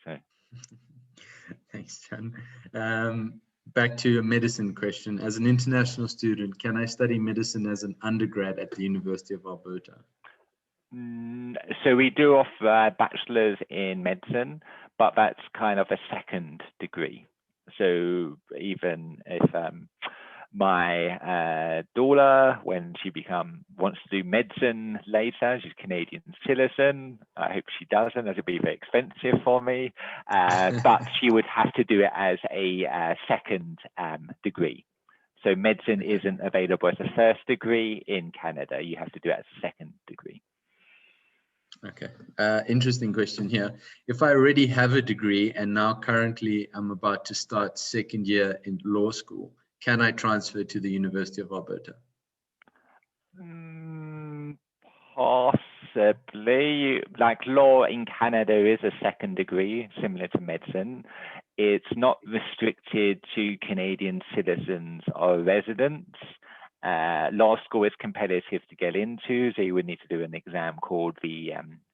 So.
Thanks, John. Back to a medicine question. As an international student, can I study medicine as an undergrad at the University of Alberta?
So we do offer a bachelor's in medicine, but that's kind of a second degree. So even if my daughter, when she wants to do medicine later, she's Canadian citizen. I hope she doesn't, as it'd be very expensive for me. But she would have to do it as a second degree. So medicine isn't available as a first degree in Canada. You have to do it as a second degree.
Okay, interesting question here. If I already have a degree and now currently I'm about to start second year in law school, can I transfer to the University of Alberta?
Possibly. Like law in Canada is a second degree, similar to medicine. It's not restricted to Canadian citizens or residents. Law school is competitive to get into, so you would need to do an exam called the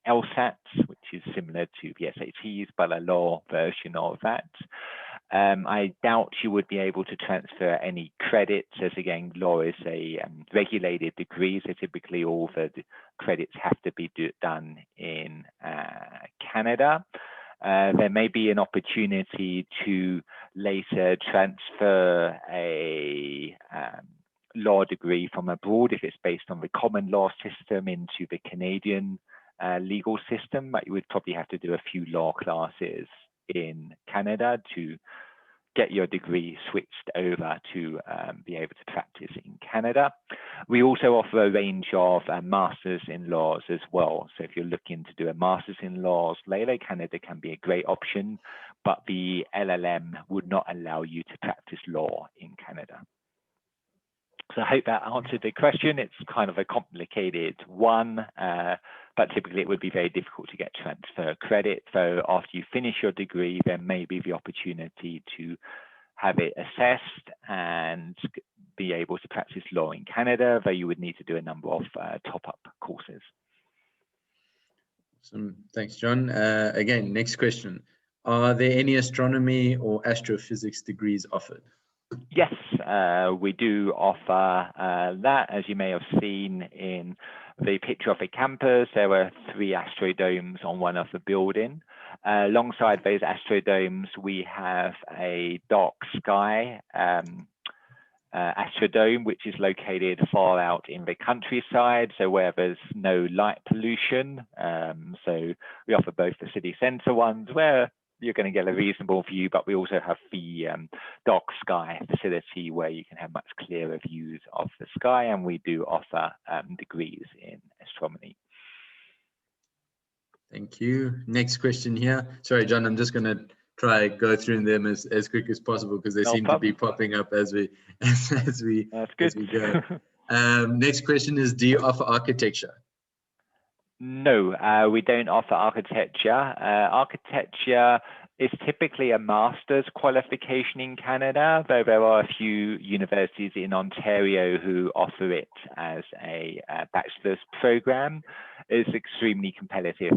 LSAT, which is similar to the SATs, but a law version of that. I doubt you would be able to transfer any credits, as again, law is a regulated degree, so typically all the credits have to be done in Canada. There may be an opportunity to later transfer a law degree from abroad if it's based on the common law system into the Canadian legal system, but you would probably have to do a few law classes in Canada to get your degree switched over to be able to practice in Canada. We also offer a range of masters in laws as well. So if you're looking to do a master's in laws later, Canada can be a great option, but the LLM would not allow you to practice law in Canada. So I hope that answered the question. It's kind of a complicated one, but typically it would be very difficult to get transfer credit. So after you finish your degree, there may be the opportunity to have it assessed and be able to practice law in Canada, though you would need to do a number of top-up courses.
Awesome. Thanks, John. Again, next question. Are there any astronomy or astrophysics degrees offered?
Yes, we do offer that. As you may have seen in the picture of the campus, there were 3 astrodomes on one of the building. Alongside those astrodomes, we have a dark sky astrodome, which is located far out in the countryside, so where there's no light pollution. So we offer both the city centre ones where you're going to get a reasonable view, but we also have the dark sky facility where you can have much clearer views of the sky, and we do offer degrees in astronomy.
Thank you. Next question here. Sorry, John, I'm just going to try go through them as quick as possible because they seem to be popping up as we go. Next question is, do you offer architecture?
No, we don't offer architecture. Architecture is typically a master's qualification in Canada, though there are a few universities in Ontario who offer it as a bachelor's program. It's an extremely competitive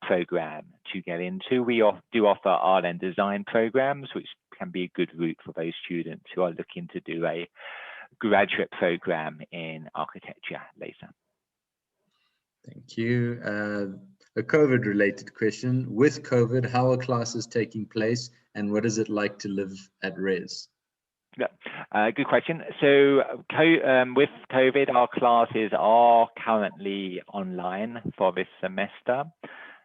program to get into. We do offer art and design programs, which can be a good route for those students who are looking to do a graduate program in architecture later.
Thank you. A COVID-related question. With COVID, how are classes taking place and what is it like to live at res?
Yeah, good question. So with COVID, our classes are currently online for this semester.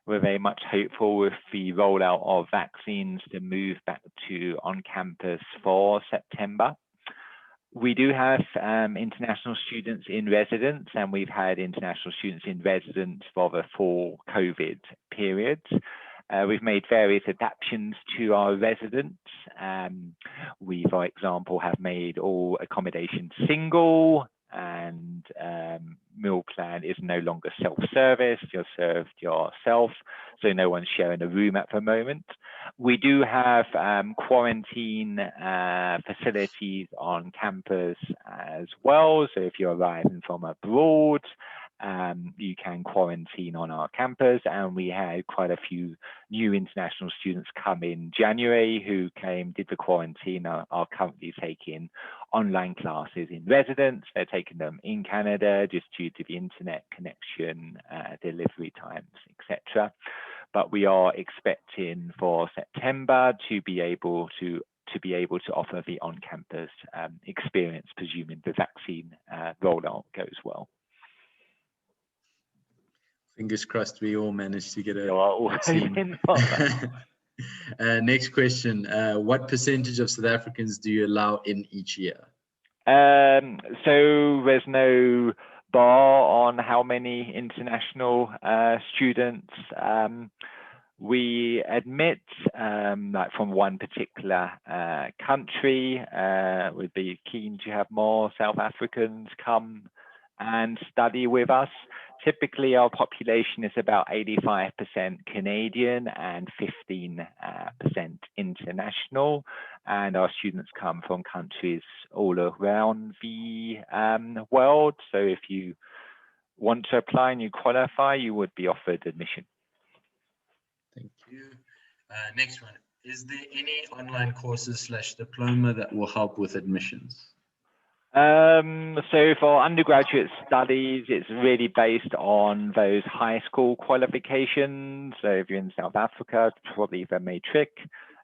We're very much hopeful with the rollout of vaccines to move back to on-campus for September. We do have international students in residence, and we've had international students in residence for the full COVID period. We've made various adaptations to our residents. We, for example, have made all accommodation single, and meal plan is no longer self-service. You're served yourself, so no one's sharing a room at the moment. We do have quarantine facilities on campus as well. So if you're arriving from abroad, you can quarantine on our campus, and we had quite a few new international students come in January who did the quarantine, are currently taking online classes in residence. They're taking them in Canada just due to the internet connection, delivery times, etc. But we are expecting for September to be able to offer the on-campus experience, presuming the vaccine rollout goes well.
Fingers crossed we all manage to get a vaccine. Next question. What percentage of South Africans do you allow in each year?
So there's no bar on how many international students we admit, like from one particular country. We'd be keen to have more South Africans come and study with us. Typically, our population is about 85% Canadian and 15% international, and our students come from countries all around the world. So if you want to apply and you qualify, you would be offered admission.
Thank you. Next one. is there any online courses / diploma that will help with admissions?
So for undergraduate studies, it's really based on those high school qualifications. So if you're in South Africa, probably the matric.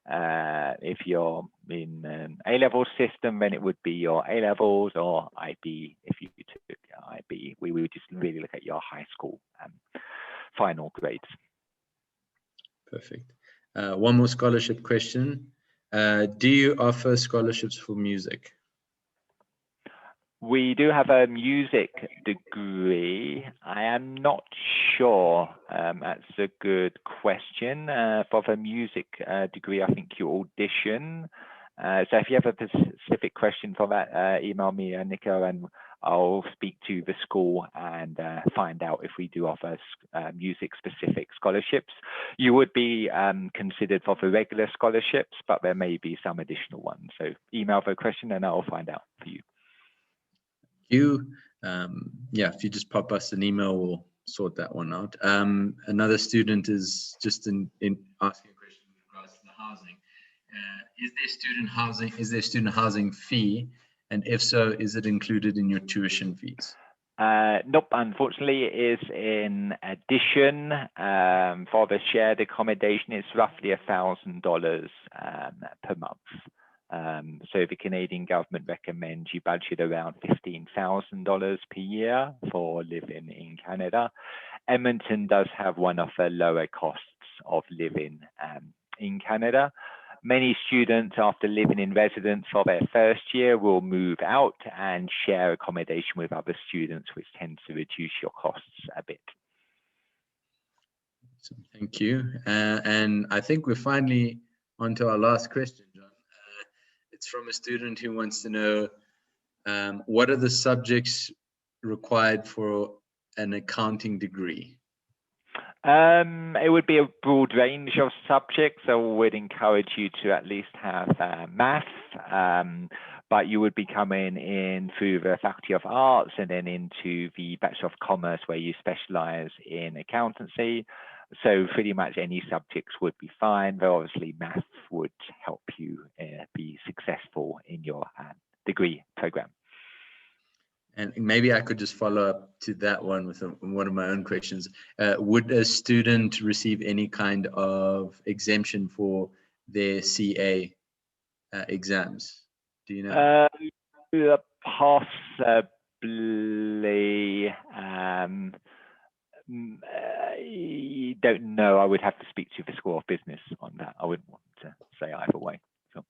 If you're in an A-level system, then it would be your A-levels, or IB if you took IB. We would just really look at your high school final grades.
Perfect. One more scholarship question. Do you offer scholarships for music?
We do have a music degree. I am not sure. That's a good question. For the music degree, I think you audition. So if you have a specific question for that, email me, Nico, and I'll speak to the school and find out if we do offer music-specific scholarships. You would be considered for the regular scholarships, but there may be some additional ones. So email the question and I'll find out for you.
You, yeah, if you just pop us an email, we'll sort that one out. Another student is just in asking a question with regards to the housing. Is there student housing fee? And if so, is it included in your tuition fees?
Nope, unfortunately it is in addition. For the shared accommodation, it's roughly $1,000 per month. So the Canadian government recommends you budget around $15,000 per year for living in Canada. Edmonton does have one of the lower costs of living in Canada. Many students, after living in residence for their first year, will move out and share accommodation with other students, which tends to reduce your costs a bit.
Thank you. And I think we're finally on to our last question, John. It's from a student who wants to know, what are the subjects required for an accounting degree?
It would be a broad range of subjects. I would encourage you to at least have math, but you would be coming in through the Faculty of Arts and then into the Bachelor of Commerce, where you specialize in accountancy. So pretty much any subjects would be fine, though obviously math would help you be successful in your degree program.
And maybe I could just follow up to that one with one of my own questions. Would a student receive any kind of exemption for their CA exams? Do you know?
Possibly. Don't know. I would have to speak to the School of Business on that. I wouldn't want to say either way. So.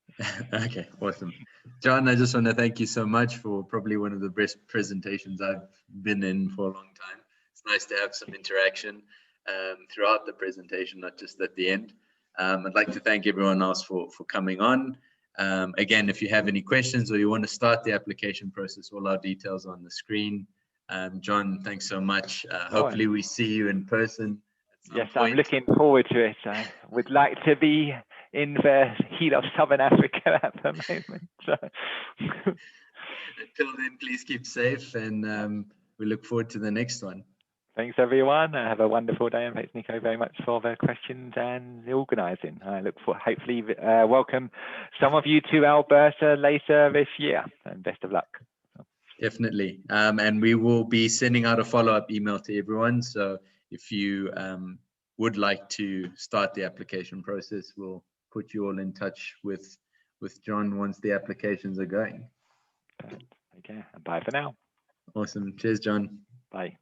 Okay, awesome. John, I just want to thank you so much for probably one of the best presentations I've been in for a long time. It's nice to have some interaction throughout the presentation, not just at the end. I'd like to thank everyone else for coming on. Again, if you have any questions or you want to start the application process, all our details are on the screen. John, thanks so much. Hopefully we see you in person.
Yes, I'm looking forward to it. I would like to be in the heat of Southern Africa at the moment. So.
Until then, please keep safe, and we look forward to the next one.
Thanks, everyone. Have a wonderful day, and thanks, Nico, very much for the questions and the organising. I look for hopefully welcome some of you to Alberta later this year, and best of luck.
Definitely, and we will be sending out a follow-up email to everyone. So if you would like to start the application process, we'll put you all in touch with John once the applications are going.
Okay, bye for now.
Awesome. Cheers, John.
Bye.